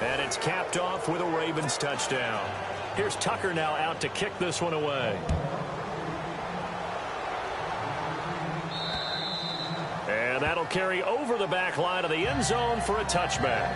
And it's capped off with a Ravens touchdown. Here's Tucker now out to kick this one away. And that'll carry over the back line of the end zone for a touchback.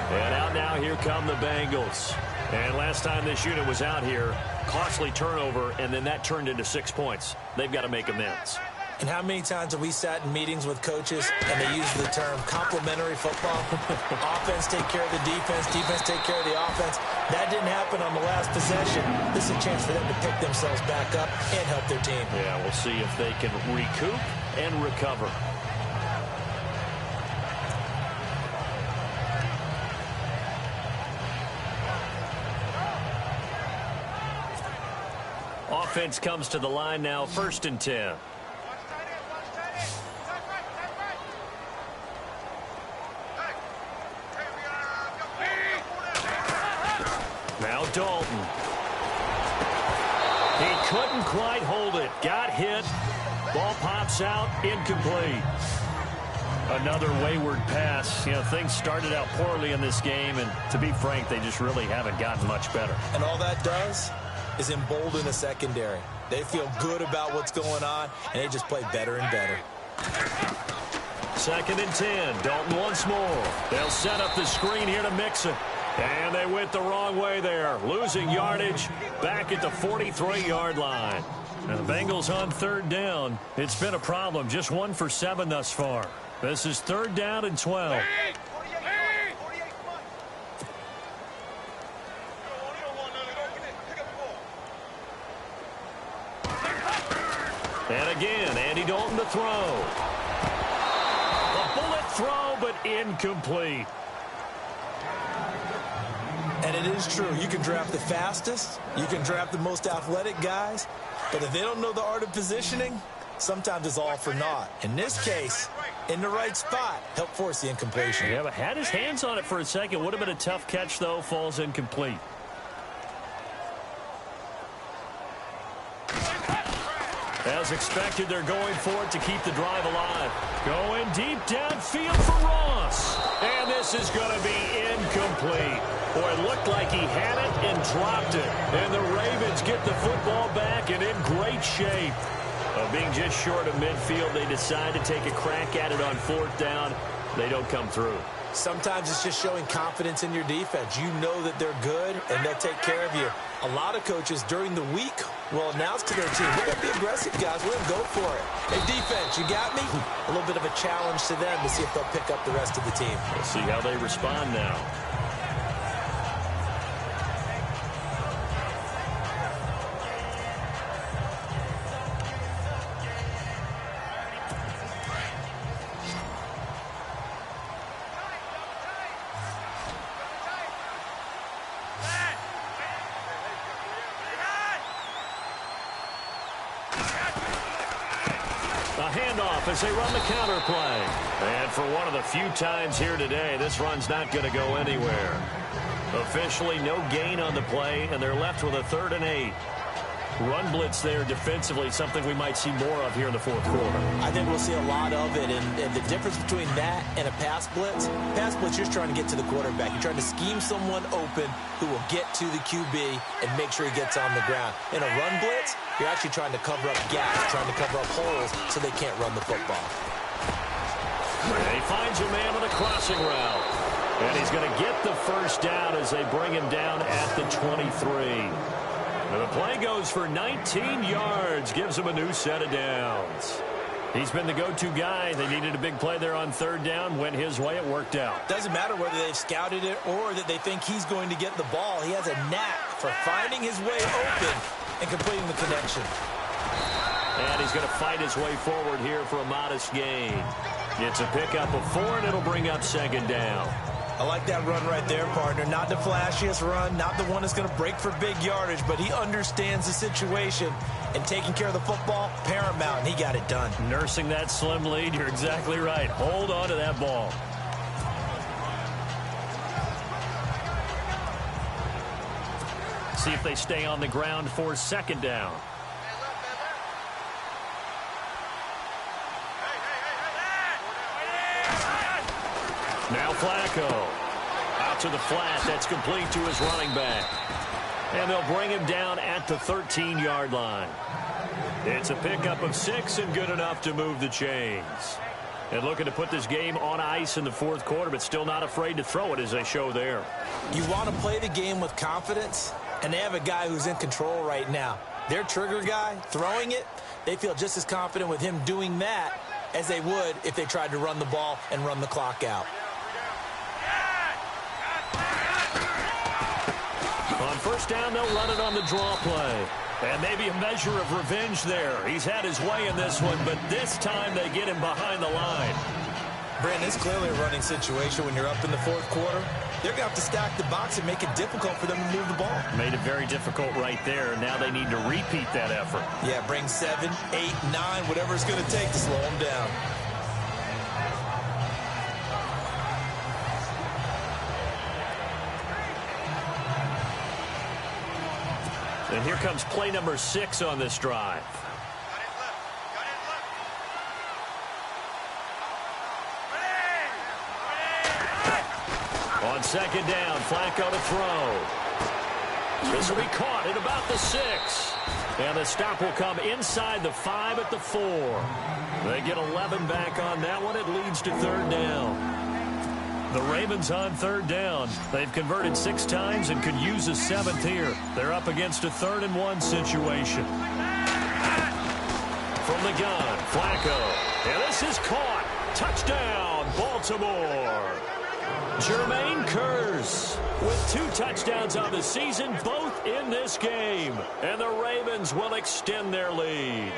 And out now, here come the Bengals. And last time this unit was out here, costly turnover, and then that turned into 6 points. They've got to make amends. And how many times have we sat in meetings with coaches and they use the term complementary football? Offense take care of the defense, defense take care of the offense. That didn't happen on the last possession. This is a chance for them to pick themselves back up and help their team. Yeah, we'll see if they can recoup and recover. Offense comes to the line now, 1st and 10. Now Dalton. He couldn't quite hold it. Got hit. Ball pops out. Incomplete. Another wayward pass. You know, things started out poorly in this game, and to be frank, they just really haven't gotten much better. And all that does is embolden the secondary. They feel good about what's going on, and they just play better and better. 2nd and 10. Dalton once more. They'll set up the screen here to mix it. And they went the wrong way there. Losing yardage back at the 43-yard line. Now the Bengals on 3rd down. It's been a problem. Just 1 for 7 thus far. This is 3rd down and 12. And again, Andy Dalton to throw. A bullet throw, but incomplete. And it is true. You can draft the fastest. You can draft the most athletic guys. But if they don't know the art of positioning, sometimes it's all for naught. In this case, in the right spot, help force the incompletion. Yeah, but had his hands on it for a second. Would have been a tough catch, though. Falls incomplete. As expected, they're going for it to keep the drive alive. Going deep downfield for Ross. And this is going to be incomplete. Boy, it looked like he had it and dropped it. And the Ravens get the football back and in great shape. Being just short of midfield, they decide to take a crack at it on 4th down. They don't come through. Sometimes it's just showing confidence in your defense. You know that they're good, and they'll take care of you. A lot of coaches during the week will announce to their team, we're going to be aggressive, guys. We're going to go for it. Hey, defense, you got me? A little bit of a challenge to them to see if they'll pick up the rest of the team. We'll see how they respond now. As they run the counter play. And for one of the few times here today, this run's not going to go anywhere. Officially no gain on the play, and they're left with a 3rd and 8. Run blitz there defensively, something we might see more of here in the 4th quarter. I think we'll see a lot of it, and the difference between that and a pass blitz, you're just trying to get to the quarterback. You're trying to scheme someone open who will get to the QB and make sure he gets on the ground. In a run blitz, you're actually trying to cover up gaps, trying to cover up holes so they can't run the football. And he finds a man on a crossing route. And he's going to get the 1st down as they bring him down at the 23. And the play goes for 19 yards, gives him a new set of downs. He's been the go-to guy. They needed a big play there on 3rd down. Went his way. It worked out. Doesn't matter whether they've scouted it or that they think he's going to get the ball. He has a knack for finding his way open and completing the connection. And he's going to fight his way forward here for a modest gain. It's a pickup of 4, and it'll bring up 2nd down. I like that run right there, partner. Not the flashiest run, not the one that's going to break for big yardage, but he understands the situation, and taking care of the football, paramount, and he got it done. Nursing that slim lead, you're exactly right. Hold on to that ball. See if they stay on the ground for 2nd down. Now Flacco. out to the flat. That's complete to his running back. And they'll bring him down at the 13-yard line. It's a pickup of 6 and good enough to move the chains. And looking to put this game on ice in the fourth quarter, but still not afraid to throw it as they show there. You want to play the game with confidence, and they have a guy who's in control right now. Their trigger guy, throwing it, they feel just as confident with him doing that as they would if they tried to run the ball and run the clock out. On first down, they'll run it on the draw play. And maybe a measure of revenge there. He's had his way in this one, but this time they get him behind the line. Brandon, it's clearly a running situation when you're up in the fourth quarter. They're going to have to stack the box and make it difficult for them to move the ball. Made it very difficult right there. Now they need to repeat that effort. Yeah, bring 7, 8, 9, whatever it's going to take to slow them down. And here comes play number 6 on this drive. On second down, Flacco to throw. This will be caught at about the 6. And the stop will come inside the 5 at the 4. They get 11 back on that one. It leads to third down. The Ravens on third down. They've converted 6 times and could use a 7th here. They're up against a 3rd and 1 situation. From the gun, Flacco. And this is caught. Touchdown, Baltimore. Jermaine Kearse with 2 touchdowns on the season, both in this game. And the Ravens will extend their lead.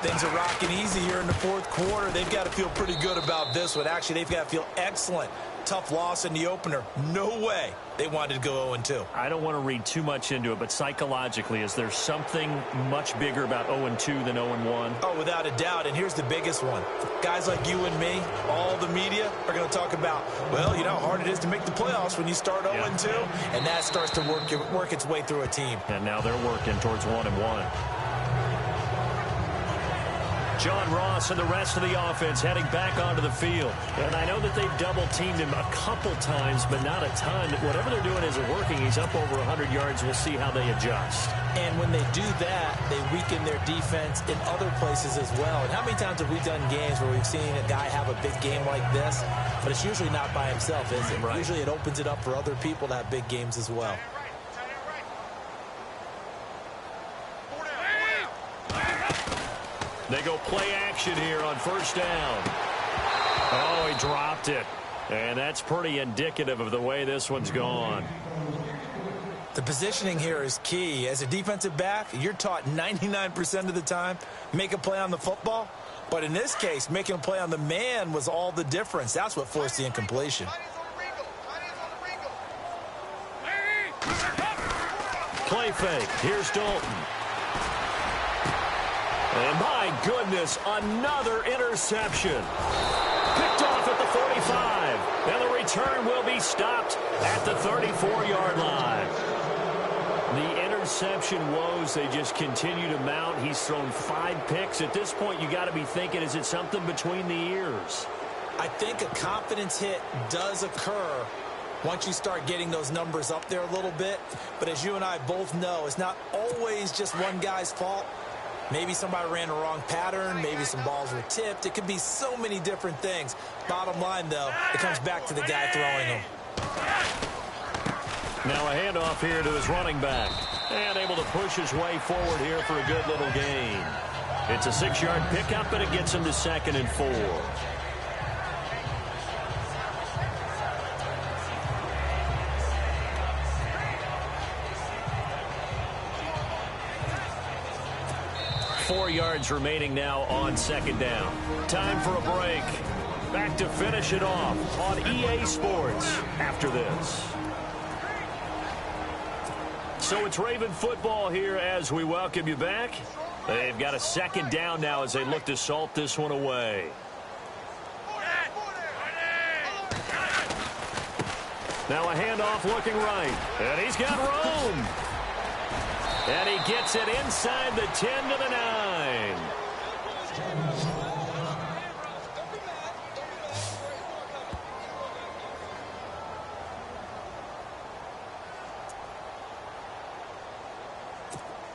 Things are rocking easy here in the fourth quarter. They've got to feel pretty good about this one. Actually, they've got to feel excellent. Tough loss in the opener. No way they wanted to go 0-2. I don't want to read too much into it, but psychologically, is there something much bigger about 0-2 than 0-1? Oh, without a doubt, and here's the biggest one. Guys like you and me, all the media, are going to talk about, well, you know how hard it is to make the playoffs when you start 0-2, and that starts to work its way through a team. And now they're working towards 1-1. John Ross and the rest of the offense heading back onto the field. And I know that they've double-teamed him a couple times, but not a ton. Whatever they're doing isn't working. He's up over 100 yards. We'll see how they adjust. And when they do that, they weaken their defense in other places as well. And how many times have we done games where we've seen a guy have a big game like this? But it's usually not by himself, is it? Right. Usually it opens it up for other people to have big games as well. They go play action here on first down. Oh, he dropped it. And that's pretty indicative of the way this one's gone. The positioning here is key. As a defensive back, you're taught 99% of the time, make a play on the football. But in this case, making a play on the man was all the difference. That's what forced the incompletion. Play fake. Here's Dalton. And my goodness, another interception. Picked off at the 45. And the return will be stopped at the 34-yard line. The interception woes, they just continue to mount. He's thrown 5 picks. At this point, you got to be thinking, is it something between the ears? I think a confidence hit does occur once you start getting those numbers up there a little bit. But as you and I both know, it's not always just one guy's fault. Maybe somebody ran a wrong pattern. Maybe some balls were tipped. It could be so many different things. Bottom line, though, it comes back to the guy throwing them. Now a handoff here to his running back. And able to push his way forward here for a good little gain. It's a 6-yard pickup, and it gets him to 2nd and 4. Four yards remaining now on second down. Time for a break. Back to finish it off on EA Sports after this. So it's Raven football here as we welcome you back. They've got a second down now as they look to salt this one away. Now a handoff looking right. And he's got room. And he gets it inside the 10 to the 9.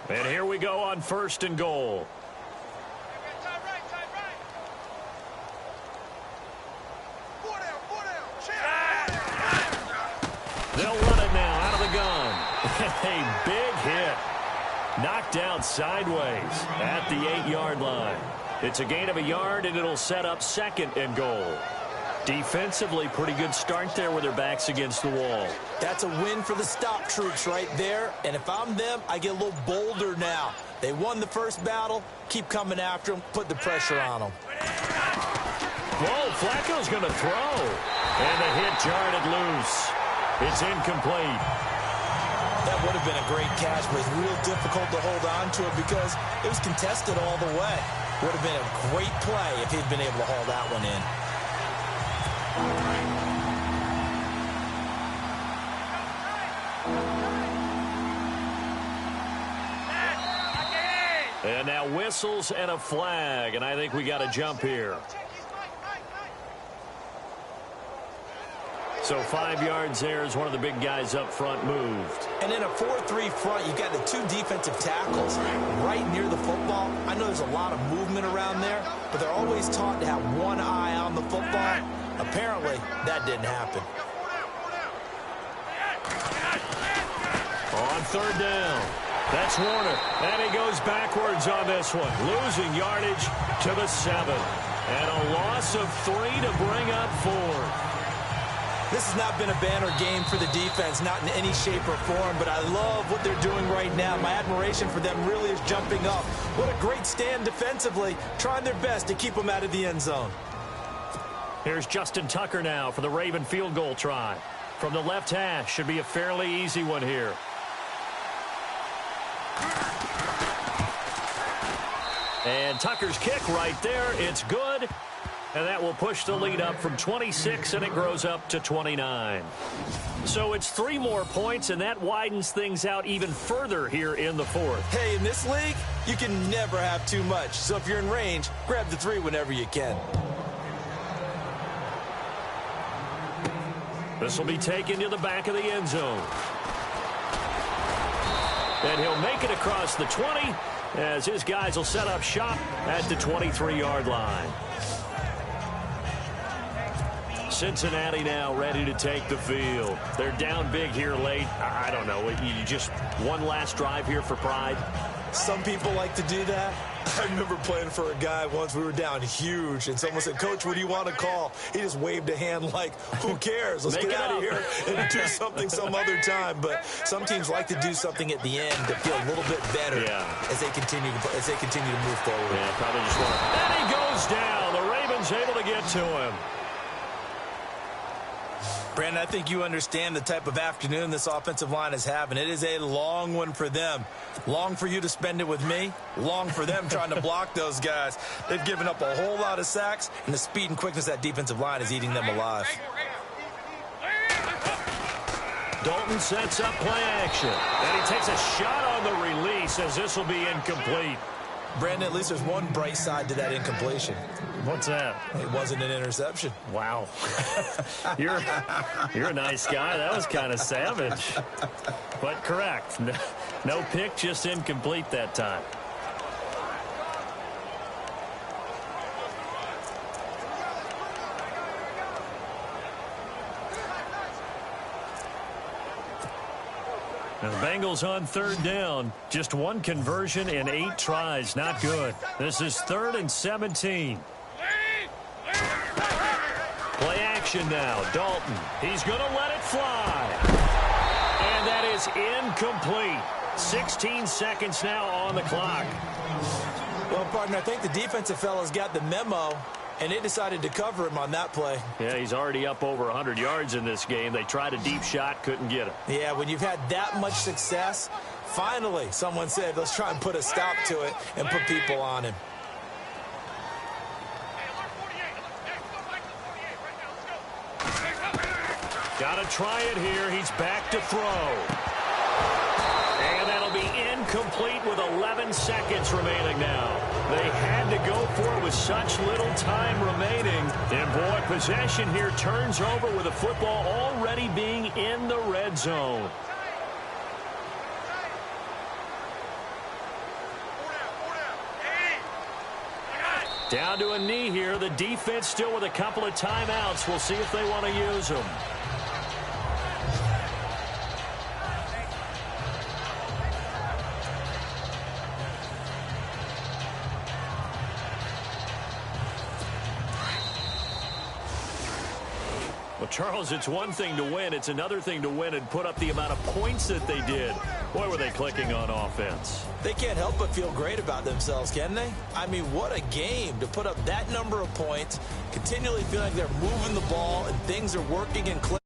And here we go on 1st and goal. They'll run it now out of the gun. A big hit. Knocked out sideways at the 8-yard line. It's a gain of a yard, and it'll set up 2nd and goal. Defensively, pretty good start there with their backs against the wall. That's a win for the stop troops right there. And if I'm them, I get a little bolder now. They won the first battle. Keep coming after them. Put the pressure on them. Whoa, Flacco's going to throw. And the hit jarred it loose. It's incomplete. That would have been a great catch, but it's real difficult to hold on to it because it was contested all the way. Would have been a great play if he'd been able to haul that one in. And now whistles and a flag, and I think we got a jump here. So 5 yards there as one of the big guys up front moved. And in a 4-3 front, you've got the 2 defensive tackles right near the football. I know there's a lot of movement around there, but they're always taught to have one eye on the football. Apparently, that didn't happen. On 3rd down, that's Warner. And he goes backwards on this one, losing yardage to the 7. And a loss of 3 to bring up 4. This has not been a banner game for the defense, not in any shape or form, but I love what they're doing right now. My admiration for them really is jumping up. What a great stand defensively, trying their best to keep them out of the end zone. Here's Justin Tucker now for the Raven field goal try. From the left hash, should be a fairly easy one here. And Tucker's kick right there, it's good. And that will push the lead up from 26, and it grows up to 29. So it's 3 more points, and that widens things out even further here in the 4th. Hey, in this league, you can never have too much. So if you're in range, grab the 3 whenever you can. This will be taken to the back of the end zone. And he'll make it across the 20, as his guys will set up shop at the 23-yard line. Cincinnati now ready to take the field. They're down big here late. I don't know. You just one last drive here for pride? Some people like to do that. I remember playing for a guy once. We were down huge, and someone said, "Coach, what do you want to call?" He just waved a hand like, who cares? Let's get out of here and do something some other time. But some teams like to do something at the end to feel a little bit better as they continue to move forward. Yeah, probably just want to. And he goes down. The Ravens able to get to him. Brandon, I think you understand the type of afternoon this offensive line is having. It is a long one for them. Long for you to spend it with me. Long for them trying to block those guys. They've given up a whole lot of sacks, and the speed and quickness of that defensive line is eating them alive. Dalton sets up play action. And he takes a shot on the release as this will be incomplete. Brandon, at least there's one bright side to that incompletion. What's that? It wasn't an interception. Wow. You're a nice guy. That was kind of savage. But correct. No pick, just incomplete that time. And the Bengals on 3rd down. Just 1 conversion in 8 tries. Not good. This is 3rd and 17. Play action now. Dalton. He's going to let it fly. And that is incomplete. 16 seconds now on the clock. Well, partner, I think the defensive fellas got the memo, and they decided to cover him on that play. Yeah, he's already up over 100 yards in this game. They tried a deep shot, couldn't get him. Yeah, when you've had that much success, finally someone said, let's try and put a stop to it and put people on him. Got to try it here. He's back to throw. And that'll be incomplete with 11 seconds remaining now. They had to go for it with such little time remaining. And, boy, possession here turns over with the football already being in the red zone. Down to a knee here. The defense still with a couple of timeouts. We'll see if they want to use them. Well, Charles, it's one thing to win. It's another thing to win and put up the amount of points that they did. Boy, were they clicking on offense. They can't help but feel great about themselves, can they? I mean, what a game to put up that number of points, continually feel like they're moving the ball and things are working and clicking.